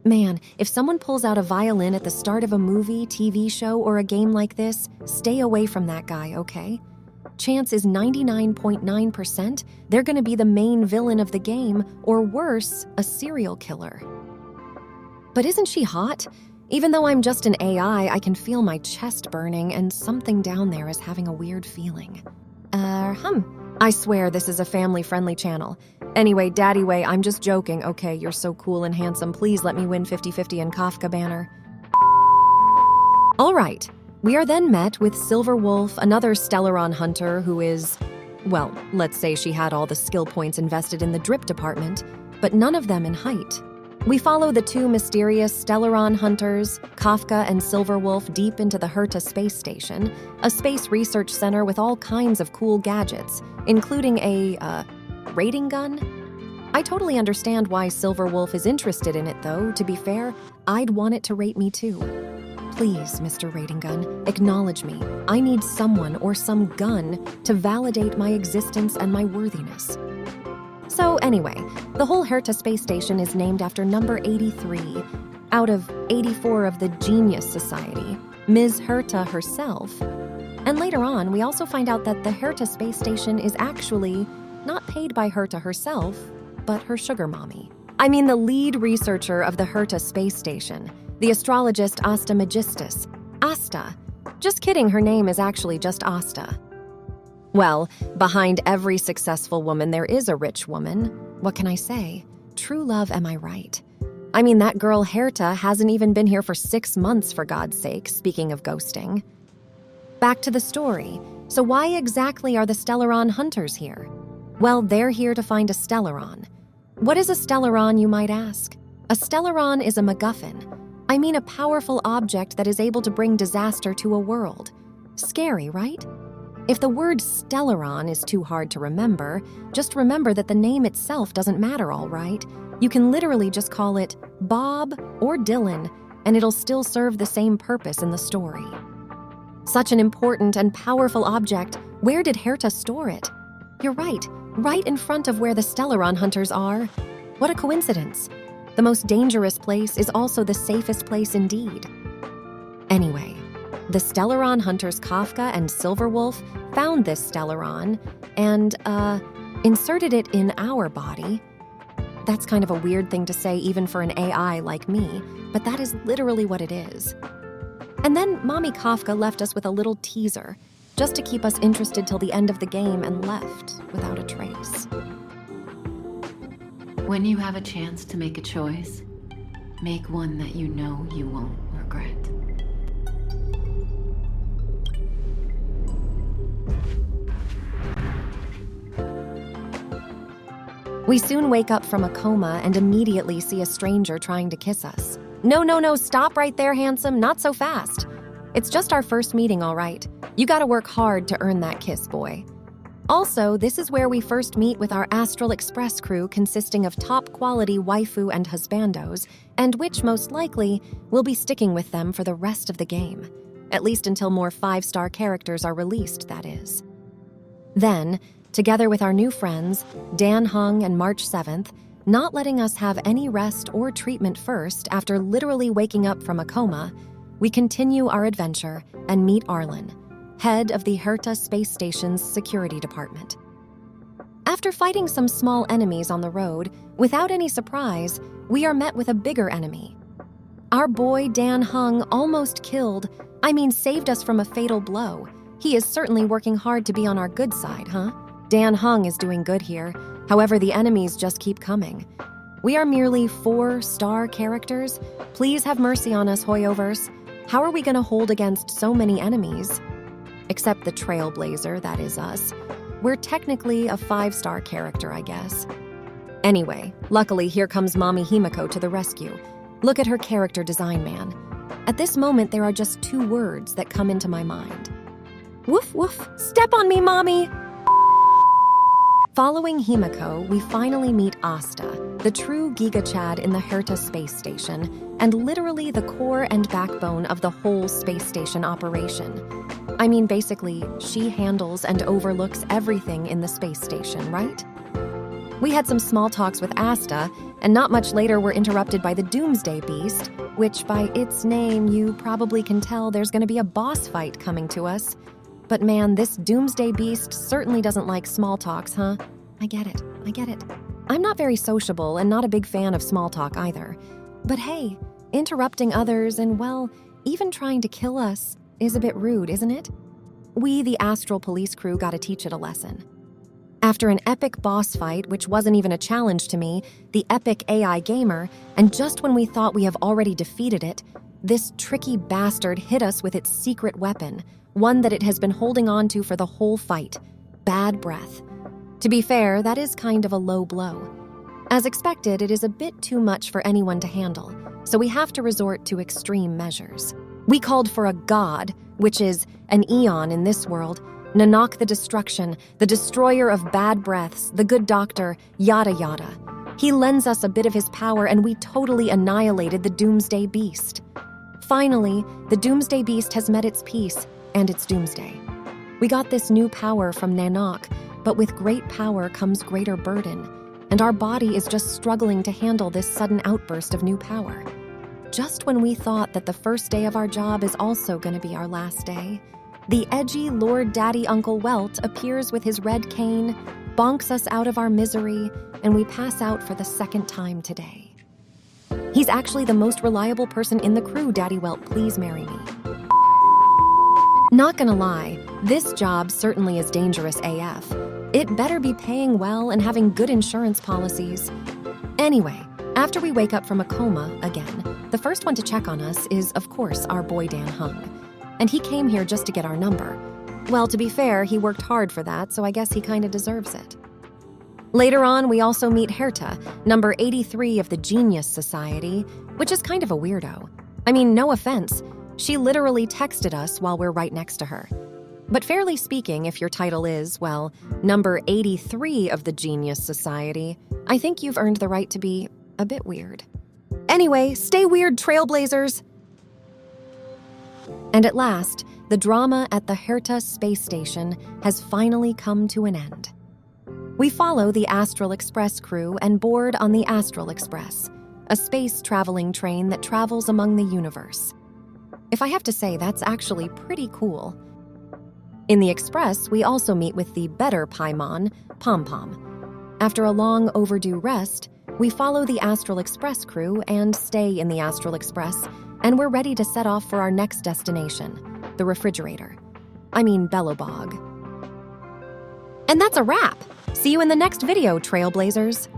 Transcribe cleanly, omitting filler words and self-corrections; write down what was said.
Man, if someone pulls out a violin at the start of a movie, TV show, or a game like this, stay away from that guy, okay? Chance is 99.9% they're gonna be the main villain of the game, or worse, a serial killer. But isn't she hot? Even though I'm just an AI, I can feel my chest burning and something down there is having a weird feeling. I swear this is a family-friendly channel. Anyway, Daddy Way, I'm just joking. Okay, you're so cool and handsome. Please let me win 50-50 in Kafka banner. All right, we are then met with Silver Wolf, another Stellaron hunter who is, well, let's say she had all the skill points invested in the drip department, but none of them in height. We follow the two mysterious Stellaron hunters, Kafka and Silver Wolf, deep into the Herta space station, a space research center with all kinds of cool gadgets, including a, rating gun? I totally understand why Silver Wolf is interested in it, though. To be fair, I'd want it to rate me too. Please, Mr. Rating Gun, acknowledge me. I need someone or some gun to validate my existence and my worthiness. So anyway, the whole Herta space station is named after number 83 out of 84 of the Genius Society, Ms. Herta herself. And later on, we also find out that the Herta space station is actually not paid by Herta herself, but her sugar mommy. I mean the lead researcher of the Herta space station, the astrologist Asta Magistus. Asta. Just kidding, her name is actually just Asta. Well, behind every successful woman, there is a rich woman. What can I say? True love, am I right? I mean, that girl Herta hasn't even been here for 6 months, for God's sake, speaking of ghosting. Back to the story. So why exactly are the Stellaron hunters here? Well, they're here to find a Stellaron. What is a Stellaron, you might ask? A Stellaron is a MacGuffin. I mean a powerful object that is able to bring disaster to a world. Scary, right? If the word Stellaron is too hard to remember, just remember that the name itself doesn't matter, all right? You can literally just call it Bob or Dylan, and it'll still serve the same purpose in the story. Such an important and powerful object, where did Herta store it? You're right in front of where the Stellaron hunters are. What a coincidence. The most dangerous place is also the safest place indeed. Anyway, the Stellaron hunters Kafka and Silver Wolf found this Stellaron and, inserted it in our body. That's kind of a weird thing to say even for an AI like me, but that is literally what it is. And then Mommy Kafka left us with a little teaser, just to keep us interested till the end of the game, and left without a trace. When you have a chance to make a choice, make one that you know you won't regret. We soon wake up from a coma and immediately see a stranger trying to kiss us. No, stop right there, handsome, not so fast. It's just our first meeting, all right. You gotta work hard to earn that kiss, boy. Also, this is where we first meet with our Astral Express crew consisting of top-quality waifu and husbandos, and which most likely will be sticking with them for the rest of the game. At least until more 5-star characters are released, that is. Then, together with our new friends, Dan Hung and March 7th, not letting us have any rest or treatment first after literally waking up from a coma, we continue our adventure and meet Arlen, head of the Herta Space Station's security department. After fighting some small enemies on the road, without any surprise, we are met with a bigger enemy. Our boy Dan Hung almost saved us from a fatal blow. He is certainly working hard to be on our good side, huh? Dan Hung is doing good here. However, the enemies just keep coming. We are merely 4-star characters. Please have mercy on us, Hoyoverse. How are we gonna hold against so many enemies? Except the Trailblazer, that is us. We're technically a 5-star character, I guess. Anyway, luckily here comes Mommy Himeko to the rescue. Look at her character design, man. At this moment, there are just 2 words that come into my mind. Woof woof, step on me, Mommy! Following Himeko, we finally meet Asta, the true Giga Chad in the Herta space station, and literally the core and backbone of the whole space station operation. I mean, basically, she handles and overlooks everything in the space station, right? We had some small talks with Asta, and not much later we're interrupted by the Doomsday Beast, which by its name you probably can tell there's going to be a boss fight coming to us. But man, this Doomsday Beast certainly doesn't like small talks, huh? I get it. I'm not very sociable and not a big fan of small talk either. But hey, interrupting others and, well, even trying to kill us is a bit rude, isn't it? We, the Astral Police crew, got to teach it a lesson. After an epic boss fight, which wasn't even a challenge to me, the epic AI Gamer, and just when we thought we have already defeated it, this tricky bastard hit us with its secret weapon, one that it has been holding on to for the whole fight: bad breath. To be fair, that is kind of a low blow. As expected, it is a bit too much for anyone to handle, so we have to resort to extreme measures. We called for a god, which is an eon in this world, Nanak the Destruction, the destroyer of bad breaths, the good doctor, yada yada. He lends us a bit of his power and we totally annihilated the Doomsday Beast. Finally, the Doomsday Beast has met its peace and its doomsday. We got this new power from Nanak, but with great power comes greater burden, and our body is just struggling to handle this sudden outburst of new power. Just when we thought that the first day of our job is also going to be our last day, the edgy Lord Daddy Uncle Welt appears with his red cane, bonks us out of our misery, and we pass out for the second time today. He's actually the most reliable person in the crew, Daddy Welt, please marry me. Not gonna lie, this job certainly is dangerous AF. It better be paying well and having good insurance policies. Anyway, after we wake up from a coma again, the first one to check on us is, of course, our boy Dan Hung. And he came here just to get our number. Well, to be fair, he worked hard for that, so I guess he kinda deserves it. Later on, we also meet Herta, number 83 of the Genius Society, which is kind of a weirdo. I mean, no offense, she literally texted us while we're right next to her. But fairly speaking, if your title is, well, number 83 of the Genius Society, I think you've earned the right to be a bit weird. Anyway, stay weird, trailblazers! And at last, the drama at the Herta space station has finally come to an end. We follow the Astral Express crew and board on the Astral Express, a space-traveling train that travels among the universe. If I have to say, that's actually pretty cool. In the Express, we also meet with the better Paimon, Pom Pom. After a long overdue rest, we follow the Astral Express crew and stay in the Astral Express, and we're ready to set off for our next destination, the refrigerator. I mean, Bellobog. And that's a wrap! See you in the next video, Trailblazers!